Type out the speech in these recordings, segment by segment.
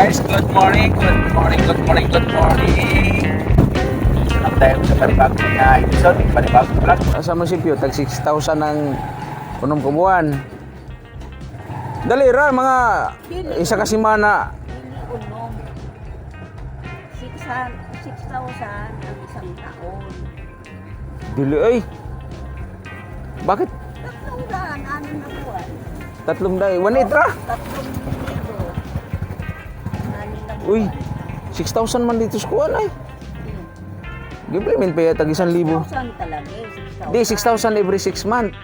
guys, good morning. Sarap tayo sa panibagong episode, panibagong vlog. Sa munisipyo, tag 6,000 ng punong kubuan. Dali ra, mga isa ka simana. Unom. 6,000 ang isang taon. Dili ay. Bakit? 300, anim na buwan. 3 1 ra. 3,000. Anim na buwan. Uy, 6,000 man dito sa kuwan ay. Giblimin pa yata 1,000. 6,000 talaga eh. Di, 6,000 every 6 months.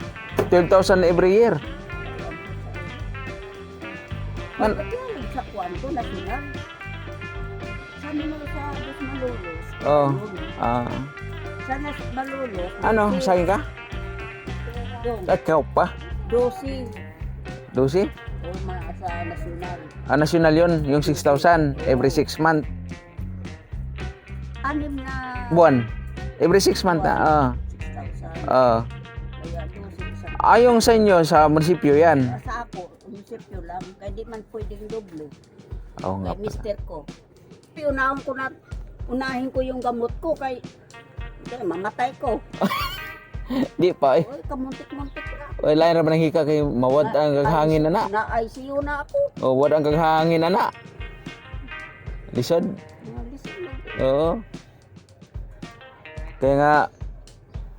12,000 every year. Man, Pagkalig sa kwanto na sila. Sabi mo sa Dos Malulos. oh. Sana Malulos. Ano, saging ka? Doon. At ikaw pa? 12. 12? O mga sa nasyonal. National yun, yung 6,000 every 6 months. Anim na Buwan. Every 6 months na. 6,000. Kaya 12 sa Ayong sa inyo, sa munisipyo yan. sa ako, munisipyo lang, kaya di man pwedeng doble. Oo nga Kay pala. mister ko. Unahin ko yung gamot ko kay mamatay ko. Di pa eh. Uy, kamuntik-muntik na. Wala na ba nang hika kay mawad ang kaghangin na na. Na-ICU na ako. O, wad ang kaghangin na na. Lisod. Nalisod lang. Oo. Kaya nga,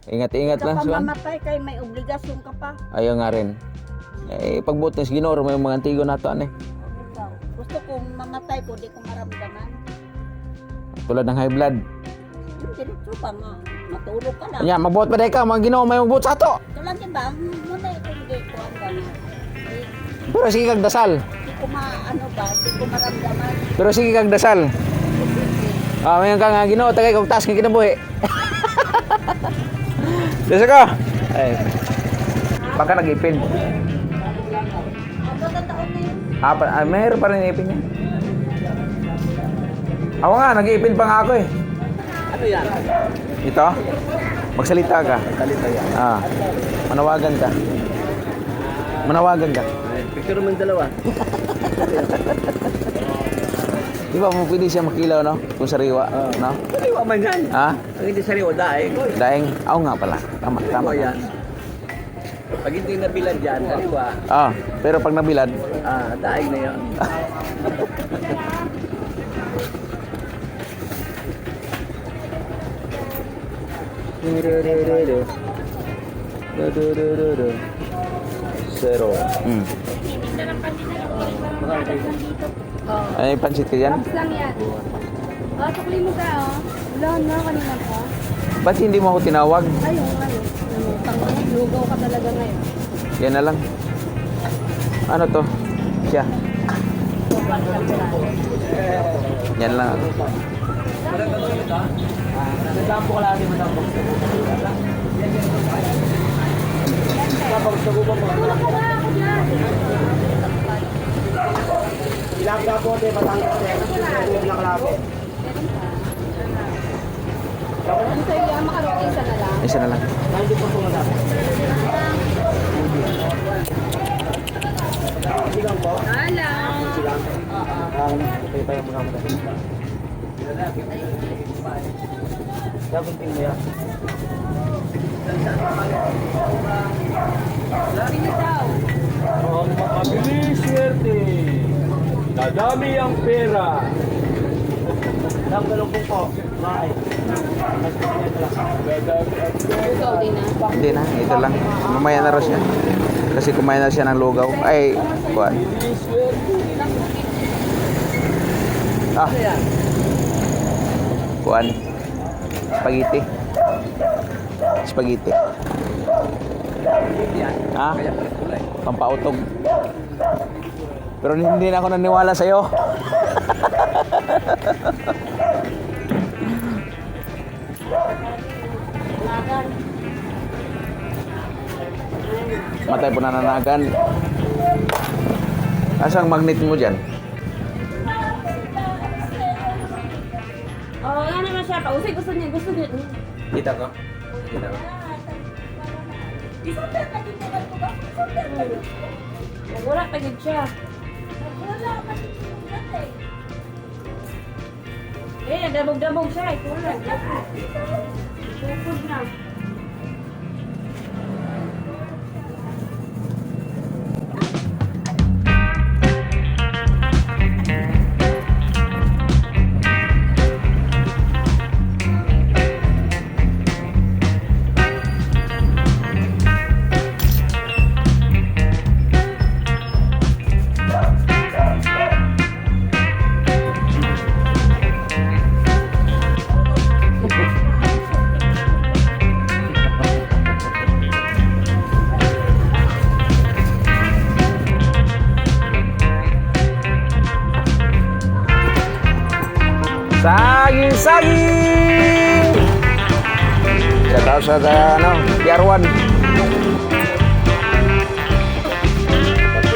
ingat-ingat lang. Sa Swan. pamamatay kay may obligasyon ka pa. Ayaw nga rin. Eh, pagbuot ng Ginoo, may mga antigo na ito, ano eh. Ikaw, gusto kong mamatay ko, di ko maramdaman. Tulad ng high blood. Diretso pa, matulog ka lang. Kanya, mabuot pa dahil ka, mga Ginoo, may mabuot sa ato. Kailan ba, muna ito hindi ko ang gano'n. Pero sige kag dasal. Di ko di ko maramdaman. Pero sige kag dasal. Mayon ka nga Ginoo, tagay kog taas nga kinabuhi. Desa ka. Ay. Baka nag-ipin. Mayroon pa rin ipin niya. Ako nga, nag-iipin pa nga ako eh. Ano yan? Ito? Magsalita ka. Salita yan. Manawagan ka. Manawagan ka. Picture mo yung dalawa. Di ba mo pwede siya makilaw, no? Kung sariwa, no? Sariwa man yan. Ha? Ang hindi sariwa, daing. Daing, ako nga pala. Tama, tama. Tama yan. Pag hindi nabilad yan, sariwa. Pero pag nabilad, Daing na yan. Zero. Ay, pansit ka dyan? Box lang yan. Tukli mo ka, Wala na, kanina pa. Ba't hindi mo ako tinawag? Ayun. Lugaw ka talaga ngayon. Yan na lang. Ano to? Siya. Yan lang. Nagdampo ka lagi mo ng box. Tapos sa gubo mo. Ilang ka po, Batangas. Nakalapit. Ano sa'yo yan? Makarot isa na lang. Isa na lang. Hindi po tumalap. Sigang po. Hala. Sigang. Okay pa yung mga mga. Dapat tingin mo yan. Pili daw. Ang makabilis swerte, dadami ang pera. Dapat galong po. Bye. Lugaw din na. Hindi na, ito lang. Mamaya na rin siya. Kasi kumain na siya ng lugaw. Ay, kuwan. Kuwan. Spaghetti. Spaghetti. Pampautog. Pero hindi na ako naniwala sa'yo. Matay po nananagan. Asang magnet mo dyan? Yan naman siya. Pausay, gusto niya. Kita ko. Kita ko. Wala pa yun siya. Wala pa dito. nagdamog-damog siya. Ito lang. Bukod na. Saging! Shout out sa PR1.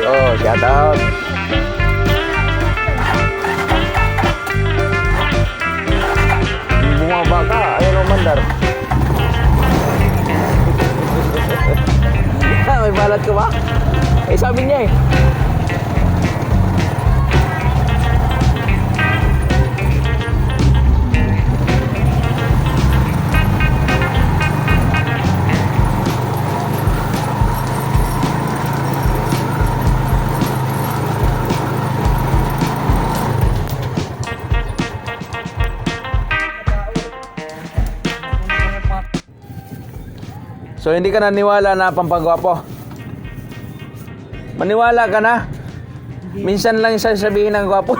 Oh, shout out. Bumaba ka, ayaw umandar. May balat ka ba? Eh, sabi niya eh. So hindi ka naniwala na pampagwapo? Maniwala ka na? Minsan lang sasabihin ng gwapo.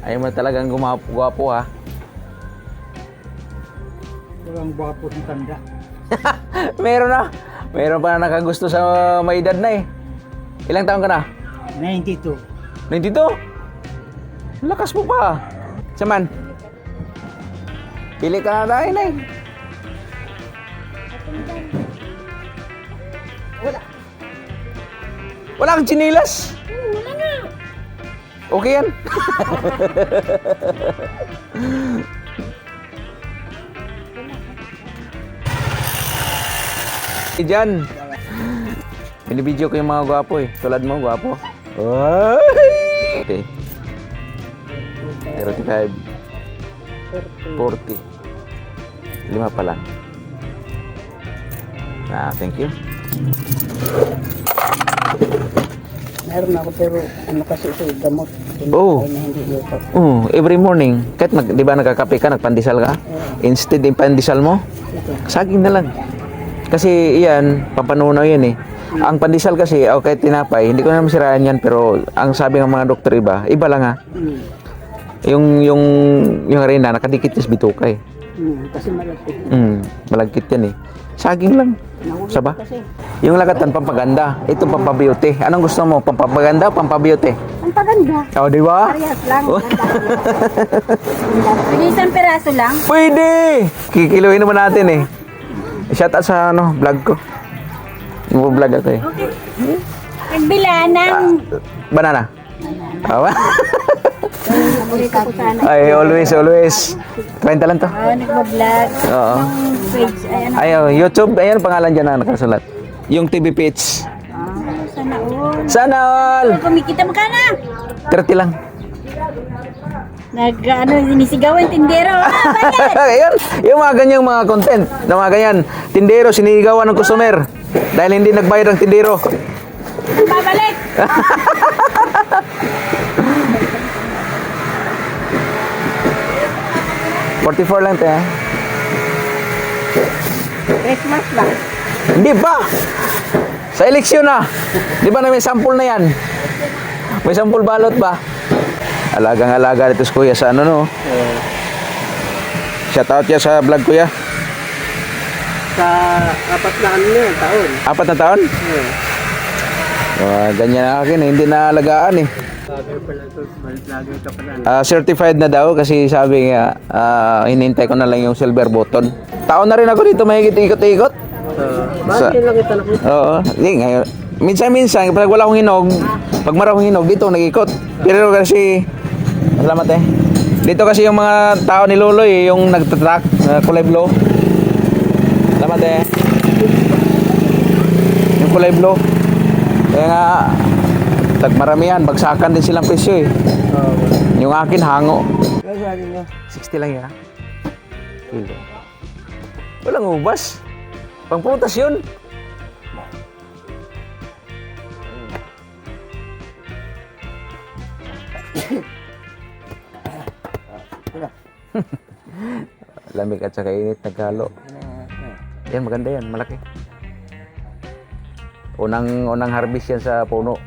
Ayaw mo talagang gwapo ha? Walang gwapo ng tanda. Meron na. Meron pa na nakagusto sa may edad na eh. Ilang taon ka na? 92. 92? Lakas mo pa. Saman? Pili ka na tayo na eh. Wala kang chinilas? Wala na. Okay yan. Diyan. Binibidyo ko yung mga gwapo eh. Tulad mo, gwapo. Okay. 35. 40. 5 pa lang. Thank you. Meron ako pero ano kasi ito, gamot. Oo. Na hindi luto. Every morning, kahit di ba nagkakape ka, nagpandesal ka, instead yung pandesal mo, saging na lang. Kasi iyan, pampanunaw yan eh. Ang pandesal kasi, kahit tinapay, hindi ko naman siraan yan, pero ang sabi ng mga doktor iba lang ha. Yung harina, nakadikit sa bituka eh. Kasi malapit. Malagkit yan eh. Saging lang. Saba? Yung lagatan, pampaganda. Ito, pampabeauty. Anong gusto mo? Pampaganda o pampabeauty? Ang paganda. Oh, di ba? Parehas lang. Sige, isang peraso lang. Pwede! Kikiluhin naman natin eh. Shout out sa vlog ko. Nag-vlog ako eh. Nagbila ng... Banana? Awa? Paborito ko sana. Ay, always. 20 lang to. Nagbablog. Oo. Page. Ayan. Ayaw, YouTube. Ayan ang pangalan dyan na nakasulat. Yung TV Pitch. Sana all. Sana all! Kumikita mo ka na. 30 lang. Sinisigawan tindero. Ayan, yung mga ganyang mga content. Na mga ganyan. Tindero, sinigawan ng customer. Dahil hindi nagbayad ang tindero. Babalik. $44 lang tayo. Christmas lang. Hindi pa! Sa eleksyon na. Di ba na may sample na yan? May sample balot ba? Alagang-alaga dito si Kuya sa Shout out ya sa vlog Kuya. Sa 4 na taon. 4 na taon? Ganyan na akin, hindi na alagaan eh. Vlogger pala ito. Vlogger ka pala. Certified na daw kasi sabi nga, hinintay ko na lang yung silver button. Taon na rin ako dito, mahigit ikot-ikot. Bakit lang ito nakita? Oo, hindi ngayon. Minsan, pag wala akong hinog, pag maraming hinog, dito nag-ikot. Pero kasi, salamat eh. Dito kasi yung mga tao ni Loloy, yung nagtatrack, kulay blue. Salamat eh. Yung kulay blue. Kaya nga, tagmaramihan, bagsakan din silang presyo eh. Yung akin hango. Kaya sa akin nga. 60 lang yan. Kilo. Walang ubas. Pangputas yun. Lamig at saka init, nagkalo. Yan, maganda yan, malaki. Unang harvest yan sa puno.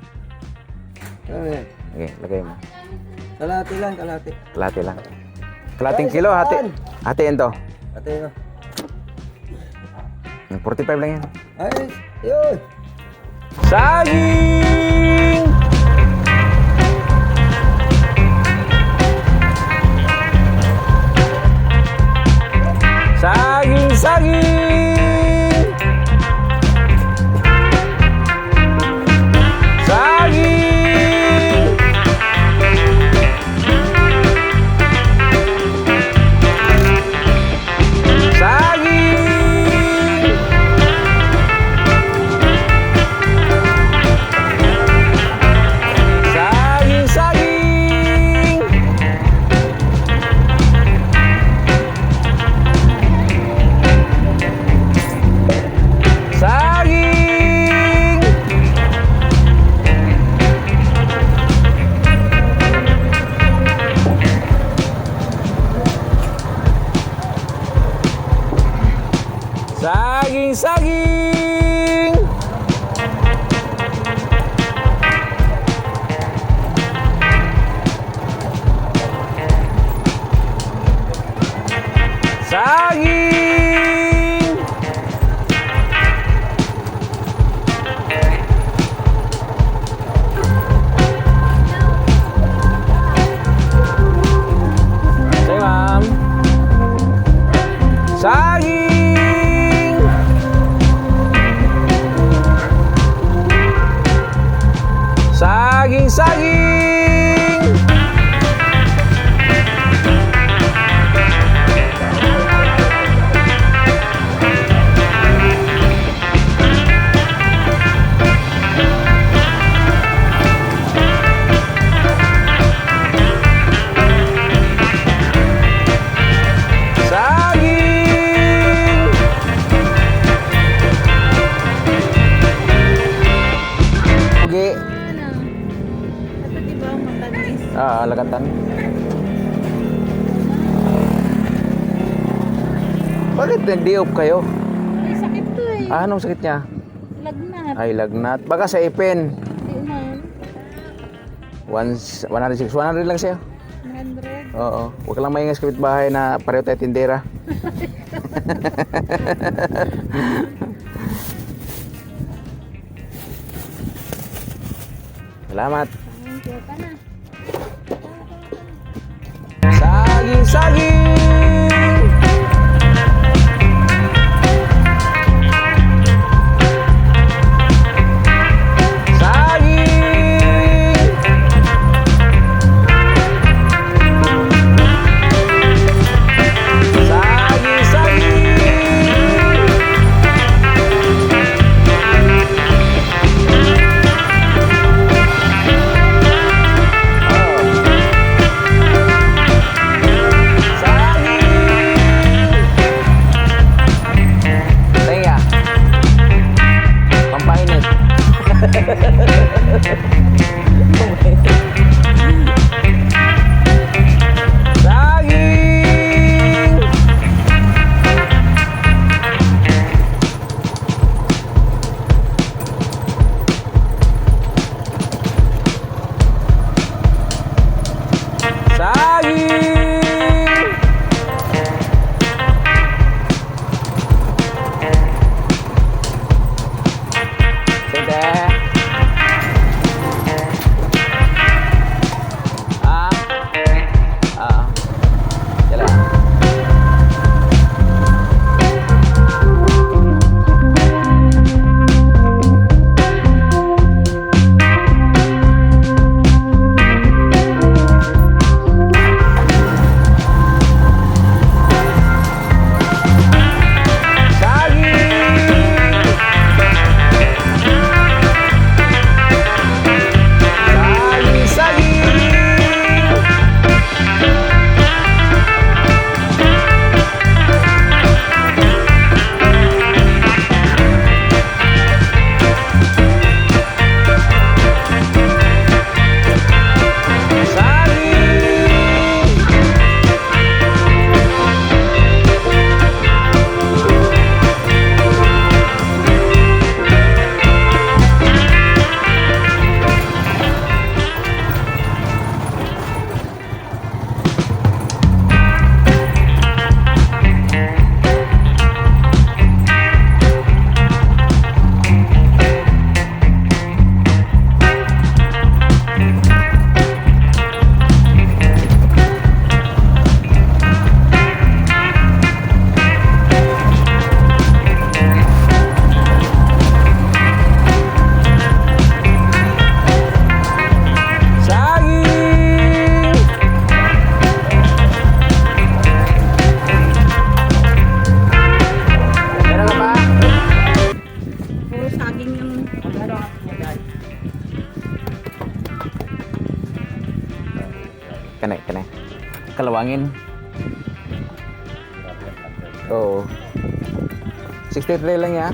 Ano yan? Okay, lagay mo. Kalahati lang, kalahati. Kalahati lang. Kalating kilo, hati. Hatiin to. Ate nga. 45 lang yan. Ay, yun! Saging! Saging, saging! Saging! Saging! Saging, saging! Saging! Saging, saging! Saging! Say, ma'am. Saging! Saging, saging! Saging! Ugi. Ano? Ito di ba matamis? Lagatan. Bakit nag-diop kayo? Ay, sakit to eh. Anong sakit niya? Lagnat. Ay, lagnat. Baka sa ipin. Di man. 100 lang siya. 100. Oo. Huwag ka lang maingay sa kapitbahay na pareho tayo tindera. Salamat. Thank you ka na. Saging, saging! Saging! Saging, saging! Oh. Kane. Kalawangin. Oo. 63 lang ya.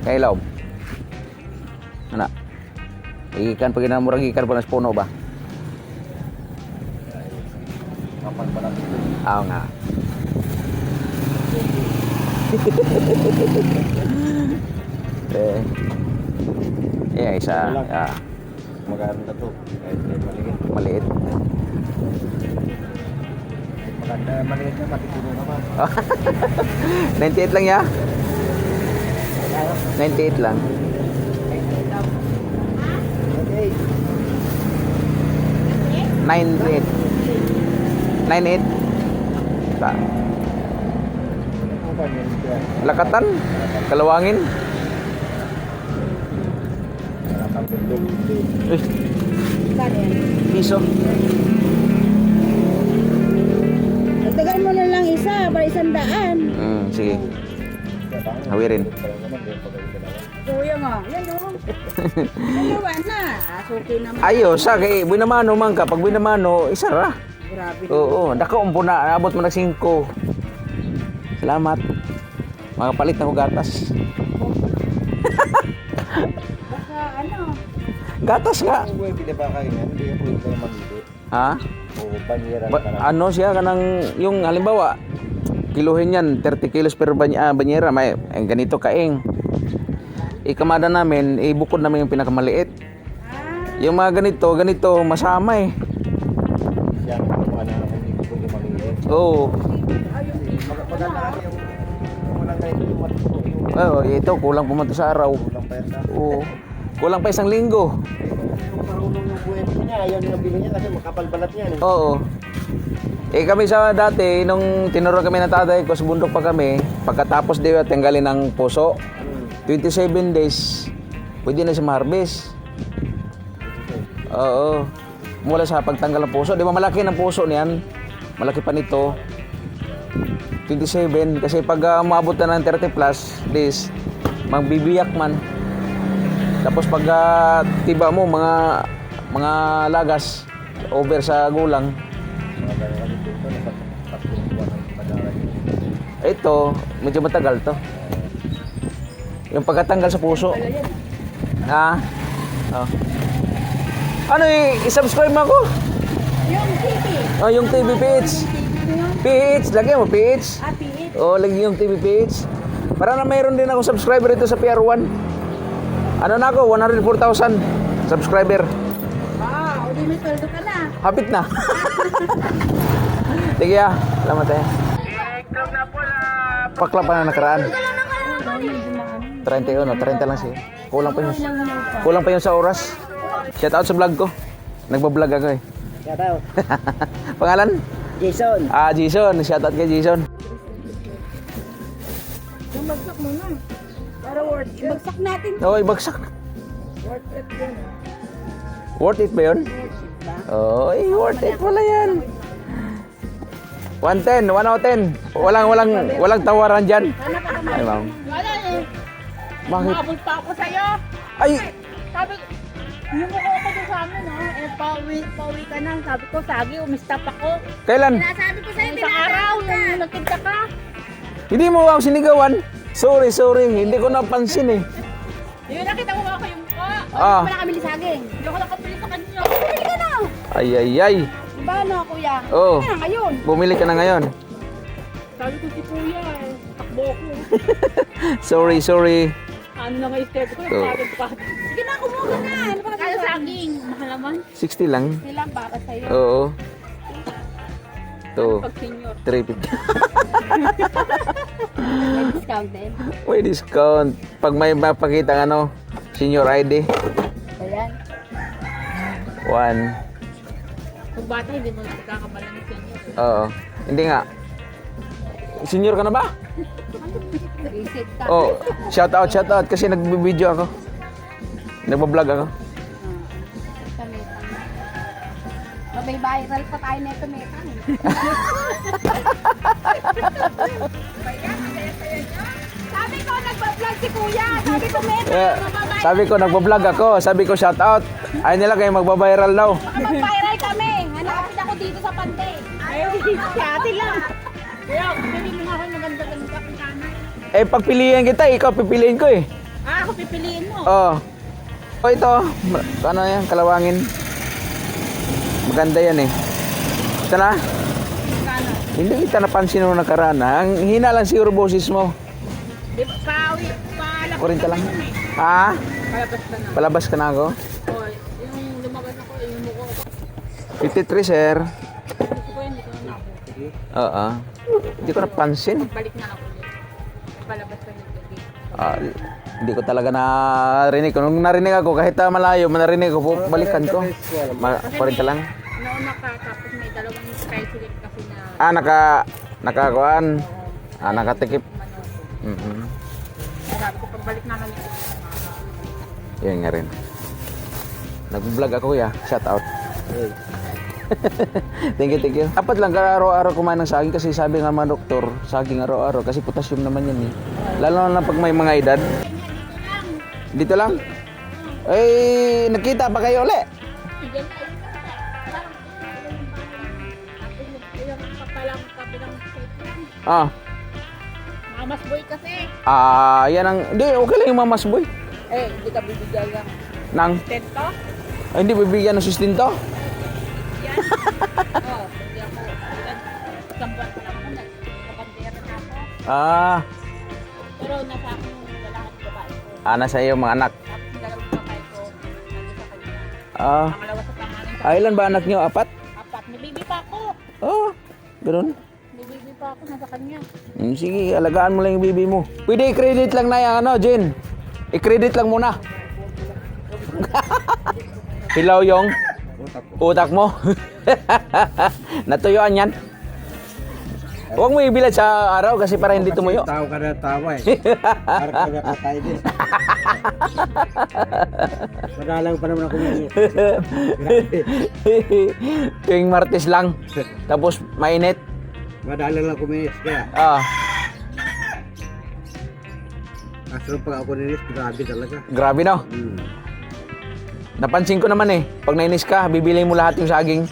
Kailaw. Ano? Ikan pag inamurag ikan po na puno ba? Oo nga. Isa. Maganda na to. Kahit maliit. Maliit. Maganda maliit na matipuno naman. 98 lang ya? 98 lang. Okay. 98. 98. Sa Ano ba yan? Lakatan, Kalawangin. Eh, piso. Tagal mo na lang isa, para 100. Sige. Hawirin. Kuya nga, yan o. Dalawa na. Suki naman. Ayo, sa kay binamano man ka. Pag binamano, isa ra. Grabe. Oo, nakaumpo na. Abot mo na 5. Salamat. Makapalit na ko gatas. Baka ano. Gatas nga. Kung buhay pila ba kayo yan, hindi yung pwede kayo mamili. Ha? O banyera Ba, ka na. ano siya kanang yung halimbawa kiluhin yan 30 kilos per banyera may ganito kaing ikamada namin ibukod namin yung pinakamaliit yung mga ganito masama eh Siya ang mga na hindi ko pwede mamili. oo Maganda yung walang ganito yung matuto yung oh, ito kulang pumunta sa araw walang pera. oo kulang pa 1 linggo Kung marunong yung buhay niya, ayaw niya bilhin niya kasi makapal balat niya. oo kami sa dati nung tinuro kami ng tatay ko sa bundok pa kami pagkatapos di tanggalin ng puso 27 days pwede na siya ma-harvest. Oo. Mula sa pagtanggal ng puso. Di ba malaki ng puso niyan? Malaki pa nito. 27. Kasi pag umabot na ng 30 plus days, magbibiyak man. Tapos pag tiba mo, mga lagas, over sa gulang. Ito, medyo matagal to. Yung pagkatanggal sa puso. Ha? Oh. Ano i-subscribe mo ako? Yung TV. Oh, yung TV page. PH, lagyan mo PH. PH. Oh, lagyan yung TV page. Para na mayroon din ako subscriber ito sa PR1. Ano na ako? 104,000 subscriber. Ah, o di may sweldo ka na. Hapit na. Sige ah. Salamat eh. Pakla pa na nakaraan. 31, 30 lang siya. Kulang pa yun sa oras. Shout out sa vlog ko. Nagbablog ako eh. Shout out. Pangalan? Jason. Jason. Shout out kay Jason. Yung bagsak mo na. Para worth it. Bagsak natin. Oo, ibagsak. Worth it yun. Worth it ba yun? Oo, worth it pala yan. 110, 1 out of 10. Walang tawaran dyan. Ay, ma'am. Wala eh. Bakit? Mabot pa ako sa'yo. Ay! Sabi ko, yung mukha ko doon sa amin, eh, pauwi ka na. Sabi ko, sagi, umistap ako. Kailan? Sabi ko sa'yo, Isang araw, yung nagkinta ka. Hindi mo ako sinigawan. Sorry. Hindi ko napansin eh. Yun, nakita mo ako yung mukha. Ah. wala kami saging. Hindi ako nakapili sa kanya. Bumili ka na. Ay. Diba na, kuya? Oo. Kaya ngayon. Bumili ka na ngayon. Sabi ko si kuya, takbo ko. Sorry. Ano na nga step ko, Oo. pagod pa. Sige na, kumuha na. Ano ba Kaya saging, mahal naman. 60 lang. Silang para sa'yo. Oo. Ito. Pag senior. 350. May discount din. May discount. Pag may mapakita senior ID. Ayan. 1. Kung bata, hindi mo nagkakamalan ng senior. Oo. Hindi nga. Senior ka na ba? Reset ka. Oh, shout out kasi nagbi-video ako. Nagba-vlog ako. Kami. May viral pa tayo neto metang. Sabi ko, nagpa-vlog si kuya. Sabi ko, metang. Sabi ko, nagbablog ako. Sabi ko, shout out. Ay nila kayo magbabiral daw. Mag-viral kami. Hanapin ako dito sa Panday. Ayaw, si ate lang. Kaya, pili mo nga ako yung maganda-ganda kung kanay. Eh, pagpiliin kita, ikaw pipiliin ko eh. Ah, ako pipiliin mo. Oh. Oh, ito. Ano yan? Kalawangin. Maganda yan eh. Ito na. Kano? Hindi kita napansin nung nakaraan ha. Ang hina lang siguro boses mo. Di ba, palabas 40 lang. yun eh. Ha? Palabas ka na. Palabas ka na ako? Oh, yung lumabas ako, yung mukha ko. 53, sir. Gusto ko yun, hindi ko na nakuha. Oo. Hindi ko napansin. Balik na ako ulit. Palabas ka na. Hindi ko talaga narinig. Nung narinig ako, kahit malayo, narinig ko, balikan ko. 40 lang. Nauna ka, tapos may dalawang tricycle kasi na Nakakuan. Nakatikip. manok. Sabi ko, pagbalik namin ito. Yan nga rin. Nag-vlog ako ya. Shout out. Thank you. Dapat lang araw-araw kumain ng saging kasi sabi nga mga doktor, saging araw-araw kasi potassium naman yan eh. Lalo na pag may mga edad. Dito lang? Eh, nakita pa kayo ulit? Diyan na, yung kapalang kabilang state. Ah. Mamas boy kasi. Yan ang... Hindi, okay lang yung mamas boy. Eh, hindi ka bibigyan lang. Nang... Tento? Ay, hindi bibigyan ng sustento. Yan. Oo, hindi ako. Isang buwan pa lang ako, nagkakandera na ako. Pero nasa akin yung lalaki babae ko. Nasa iyo mga anak. Tapos yung dalawang babae ko, nandun sa kanya. Pangalawa sa pangalan. Ilan ba anak niyo? 4? Apat. May baby pa ako. Ganun. May baby pa ako, nasa kanya. Sige, alagaan mo lang yung bibi mo. Pwede i-credit lang na yung Jen. I-credit lang muna. Hilaw yung utak mo. Natuyuan yan. Huwag mo ibilad sa araw kasi para hindi tumuyo. Tao ka na tawa eh. Para ka na patay din. Madalang pa naman ako ngayon. Tuwing Martes lang. Tapos mainit. Madalang lang kuminis kaya. Kaso pag ako nilis, grabe talaga. Grabe no. Napansin ko naman eh. Pag nainis ka, bibili mo lahat yung saging.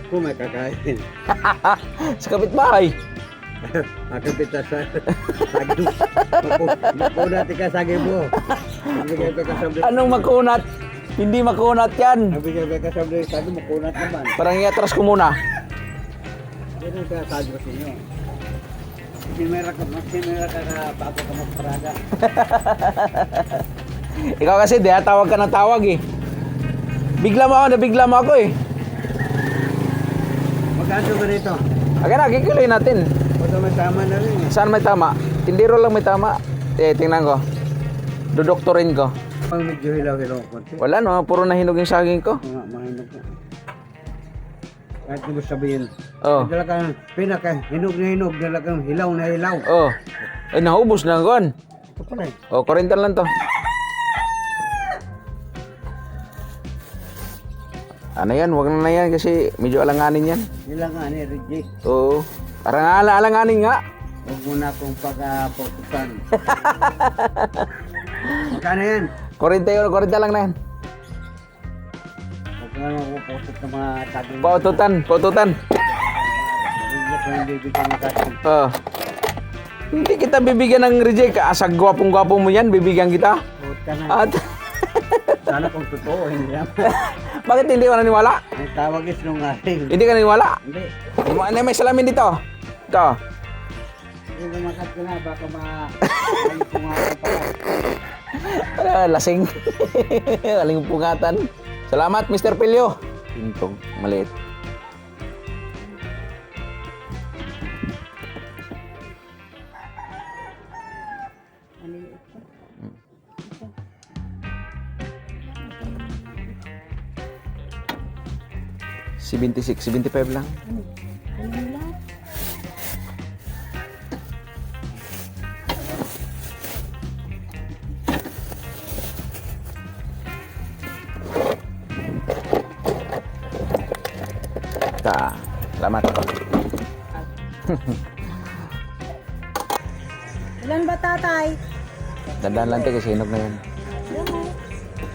Kung may kakain. Sa kapitbahay. Makapita sa saging. Makunat ka saging mo. Nabigay ka sabi. Anong makunat? Hindi makunat yan. Nabigay ka sabi. Sabi makunat naman. Parang iatras ko muna. Yan ang sasabi ko sa inyo. Sinira ka bago ka magparada. Ikaw kasi, tawag ka ng tawag eh. Bigla mo ako eh. Magkano ba rito? Aga na, kikiloy natin. Ito may tama na rin eh. Saan may tama? Tindiro lang may tama. Tingnan ko. Dudoktorin ko. Pang medyo hilaw-hilaw konti. Wala no, puro nahinog yung saging ko. Mahinog na. Kahit mo sabihin. Oh. Dalagang pinaka-hinog na hinog. Dalagang hilaw na hilaw. Oh. Ay, naubos na kon. Ito pala eh. Oh, 40 lang to. Ano yan? Huwag na yan kasi medyo alanganin yan. Hilang nga ni Reggie. Oo. Parang alanganin nga. Huwag mo na akong pag-pokusan. Magkano yan? 40 lang na yan. Huwag na mapuposot ng mga saging. Paututan. Hindi ko yung bibigyan ng saging. Oh. Hindi kita bibigyan ng reject. Sa gwapong-gwapo mo yan, bibigyan kita. Huwag ka na. At Sana kung totoo, hindi naman. bakit hindi ka naniwala? Ang tawag is nungaling. Hindi ka naniwala? Hindi. Ano may salamin dito? Ito. Hindi lumakat ko na, baka ma... Lasing. Aling pungatan. Salamat, Mr. Pilio. Pintong, maliit. $76, $75 lang. Salamat. Ilan ba tatay? Dandan lang tayo kasi hinog na yan. Yan o.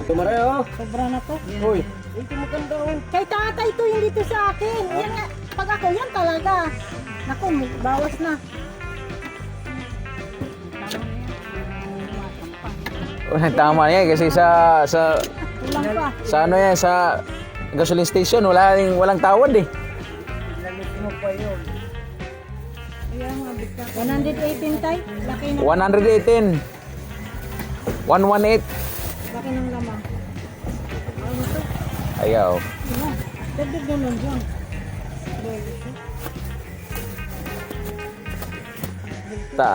Tumaray oh. Sobra na to. Uy. Ito maganda o. Kay tatay to, hindi to sa akin. Yan nga. Pag ako, yan talaga. Naku, bawas na. Walang tama yan kasi sa Kulang pa. ano yan, sa gasoline station, walang tawad eh. Lalit mo pa yun. Kaya nga, bigla. 118 tay. Laki na. 118. 118. Laki ng lamang. Ano to? Ayaw. Ano? Dagdag naman dyan. Ta.